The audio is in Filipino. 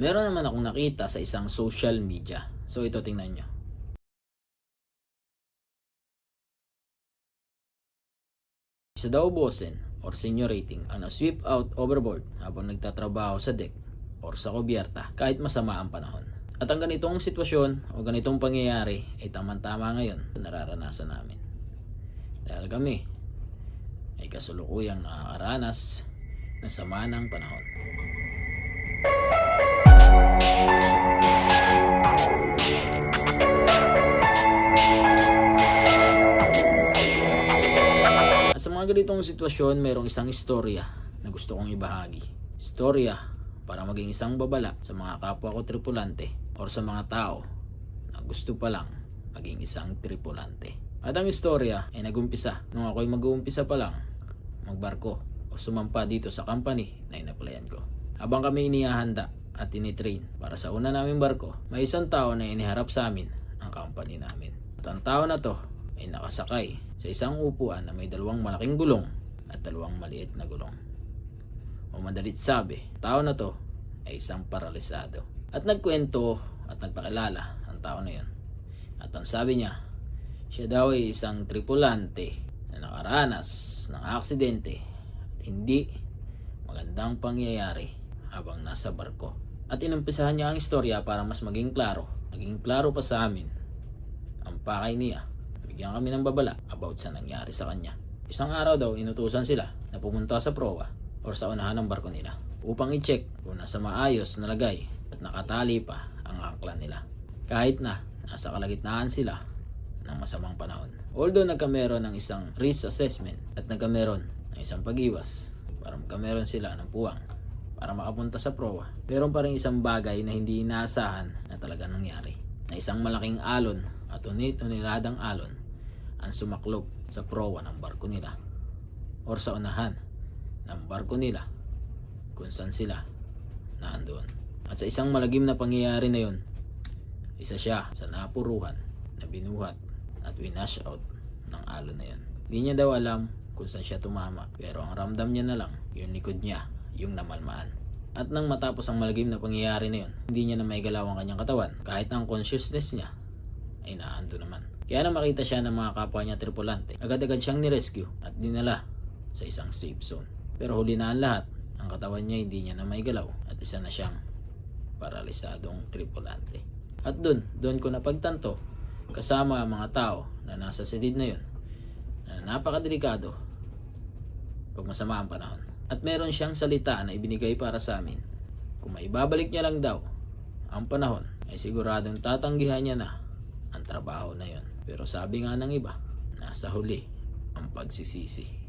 Meron naman akong nakita sa isang social media. So ito, tingnan nyo. Isa daw bossen or senior rating ang na-sweep out overboard habang nagtatrabaho sa deck or sa kubyerta kahit masama ang panahon. At ang ganitong sitwasyon o ganitong pangyayari ay tamang-tama ngayon sa nararanasan namin. Dahil kami ay kasulukuyang nakakaranas ng sama ng panahon. At sa mga ganitong sitwasyon, mayroong isang istorya na gusto kong ibahagi. Istorya para maging isang babala sa mga kapwa ko tripulante or sa mga tao na gusto pa lang maging isang tripulante. At ang istorya ay nagumpisa nung ako'y mag-uumpisa pa lang magbarko o sumampa dito sa company na inaplayan ko. Habang kami inihahanda at tinitrain para sa una naming barko, may isang tao na iniharap sa amin ang company namin. At ang tao na to ay nakasakay sa isang upuan na may dalawang malaking gulong at dalawang maliit na gulong. O madalit sabi, tao na to ay isang paralisado. At nagkwento at nagpakilala ang tao na yun. At ang sabi niya, siya daw ay isang tripulante na nakaranas ng aksidente at hindi magandang pangyayari habang nasa barko. At inumpisahan niya ang istorya para mas maging klaro pa sa amin ang pakay niya. Bigyan kami ng babala about sa nangyari sa kanya. Isang araw daw inutusan sila na pumunta sa proa or sa unahan ng barko nila upang i-check kung nasa maayos na lagay at nakatali pa ang angkla nila. Kahit na nasa kalagitnaan sila ng masamang panahon. Although nagkameron ng isang risk assessment at nagkameron ng isang pag-iwas para magkameron sila ng puwang para makapunta sa proa, meron pa rin isang bagay na hindi inaasahan na talaga nangyari. Na isang malaking alon at uniladang alon ang sumaklop sa proa ng barko nila or sa unahan ng barko nila kung saan sila naandoon. At sa isang malagim na pangyayari na yun, isa siya sa napuruhan na binuhat at winash out ng alon na yun. Hindi niya daw alam kung saan siya tumama, pero ang ramdam niya na lang yung likod niya yung namalmaan. At nang matapos ang malagim na pangyayari na yun, hindi niya na maigalaw ang kanyang katawan kahit ang consciousness niya ay naando naman. Kaya na makita siya ng mga kapwa niya tripulante, agad-agad siyang nirescue at dinala sa isang safe zone. Pero huli na ang lahat, ang katawan niya hindi niya na maigalaw at isa na siyang paralisadong tripulante. At doon ko napagtanto kasama ang mga tao na nasa silid na yun na napakadelikado pag masama ang panahon. At meron siyang salita na ibinigay para sa amin. Kung maibabalik niya lang daw ang panahon, ay siguradong tatanggihan niya na ang trabaho na yon. Pero sabi nga ng iba, nasa huli ang pagsisisi.